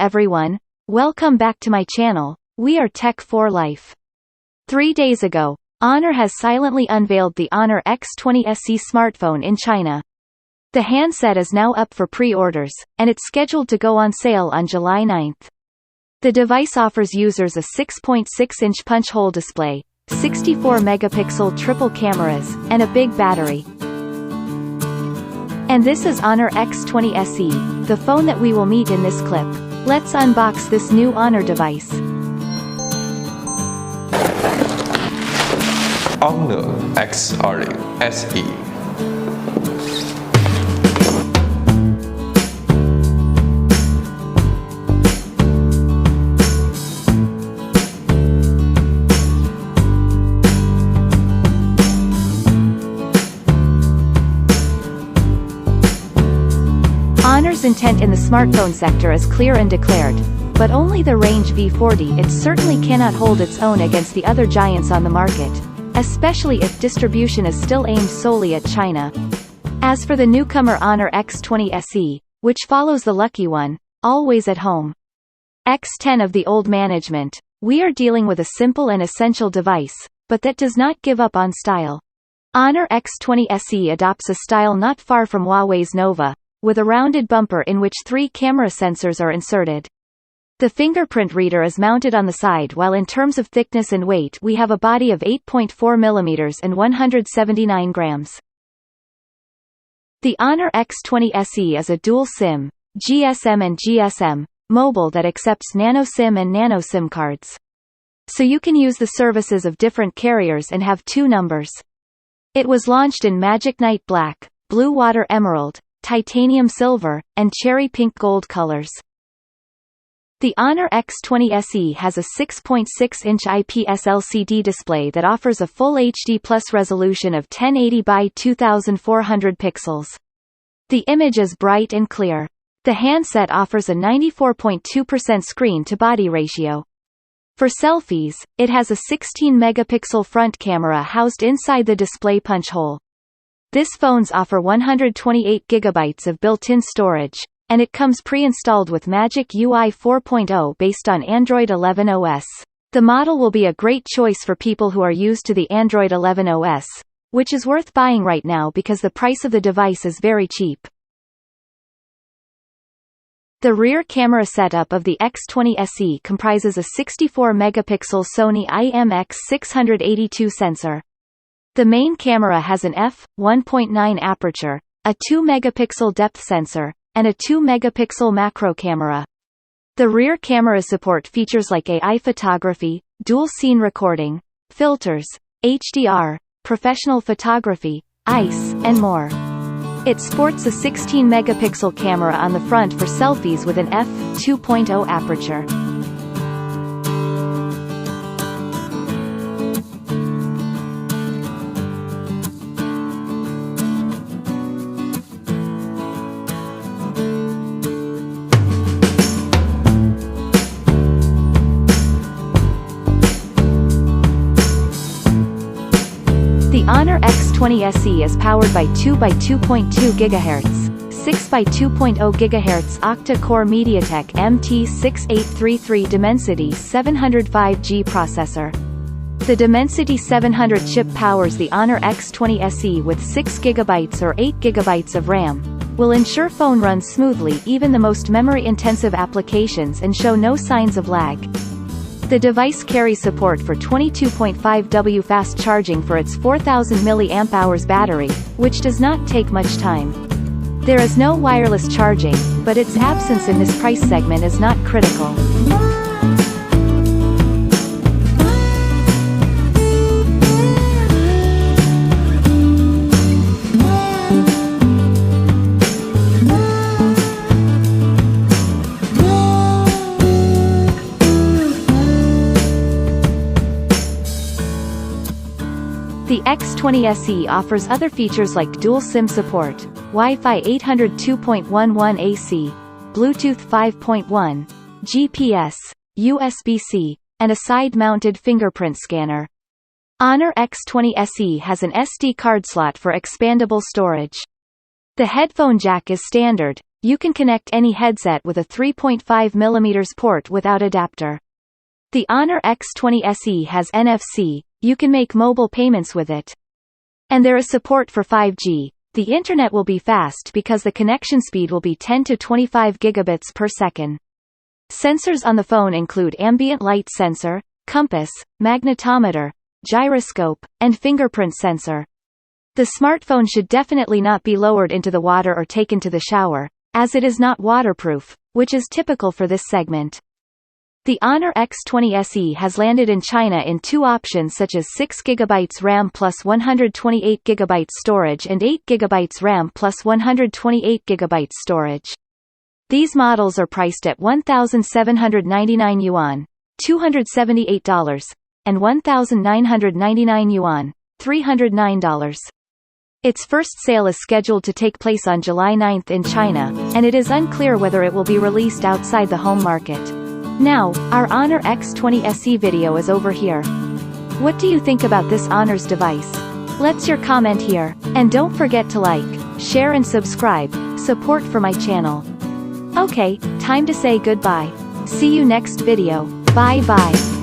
everyone, welcome back to my channel. We are Tech4Life. 3 days ago, Honor has silently unveiled the Honor X20 SE smartphone in China. The handset is now up for pre-orders, and it's scheduled to go on sale on July 9th. The device offers users a 6.6-inch punch-hole display, 64-megapixel triple cameras, and a big battery. And this is Honor X20 SE, the phone that we will meet in this clip. Let's unbox this new Honor device. Honor X20 SE. Honor's intent in the smartphone sector is clear and declared, but only the range V40. It certainly cannot hold its own against the other giants on the market, especially if distribution is still aimed solely at China. As for the newcomer Honor X20 SE, which follows the lucky one, always at home. X10 of the old management, we are dealing with a simple and essential device, but that does not give up on style. Honor X20 SE adopts a style not far from Huawei's Nova, with a rounded bumper in which 3 camera sensors are inserted. The fingerprint reader is mounted on the side, while in terms of thickness and weight we have a body of 8.4 mm and 179 grams. The Honor X20 SE is a dual SIM, GSM and GSM, mobile that accepts nano SIM and nano SIM cards. So you can use the services of different carriers and have 2 numbers. It was launched in Magic Night Black, Blue Water Emerald, Titanium Silver, and Cherry Pink Gold colors. The Honor X20 SE has a 6.6-inch IPS LCD display that offers a full HD plus resolution of 1080 by 2400 pixels. The image is bright and clear. The handset offers a 94.2% screen-to-body ratio. For selfies, it has a 16-megapixel front camera housed inside the display punch hole. This phones offer 128 GB of built-in storage, and it comes pre-installed with Magic UI 4.0 based on Android 11 OS. The model will be a great choice for people who are used to the Android 11 OS, which is worth buying right now because the price of the device is very cheap. The rear camera setup of the X20 SE comprises a 64-megapixel Sony IMX682 sensor. The main camera has an f1.9 aperture, a 2-megapixel depth sensor, and a 2-megapixel macro camera. The rear camera support features like AI photography, dual scene recording, filters, HDR, professional photography, ICE, and more. It sports a 16-megapixel camera on the front for selfies with an f2.0 aperture. The Honor X20 SE is powered by 2x2.2 GHz, 6x2.0 GHz octa-core Mediatek MT6833 Dimensity 705G processor. The Dimensity 700 chip powers the Honor X20 SE with 6 GB or 8 GB of RAM, will ensure phone runs smoothly even the most memory-intensive applications and show no signs of lag. The device carries support for 22.5W fast charging for its 4000 mAh battery, which does not take much time. There is no wireless charging, but its absence in this price segment is not critical. The X20 SE offers other features like dual SIM support, Wi-Fi 802.11 AC, Bluetooth 5.1, GPS, USB-C, and a side-mounted fingerprint scanner. Honor X20 SE has an SD card slot for expandable storage. The headphone jack is standard, you can connect any headset with a 3.5mm port without adapter. The Honor X20 SE has NFC, you can make mobile payments with it. And there is support for 5G. The internet will be fast because the connection speed will be 10 to 25 gigabits per second. Sensors on the phone include ambient light sensor, compass, magnetometer, gyroscope, and fingerprint sensor. The smartphone should definitely not be lowered into the water or taken to the shower, as it is not waterproof, which is typical for this segment. The Honor X20 SE has landed in China in two options such as 6GB RAM plus 128GB storage and 8GB RAM plus 128GB storage. These models are priced at 1,799 yuan, $278, and 1,999 yuan, $309. Its first sale is scheduled to take place on July 9 in China, and it is unclear whether it will be released outside the home market. Now, our Honor X20 SE video is over here. What do you think about this Honor's device? Let's your comment here, and don't forget to like, share and subscribe, support for my channel. Okay, time to say goodbye. See you next video. Bye bye.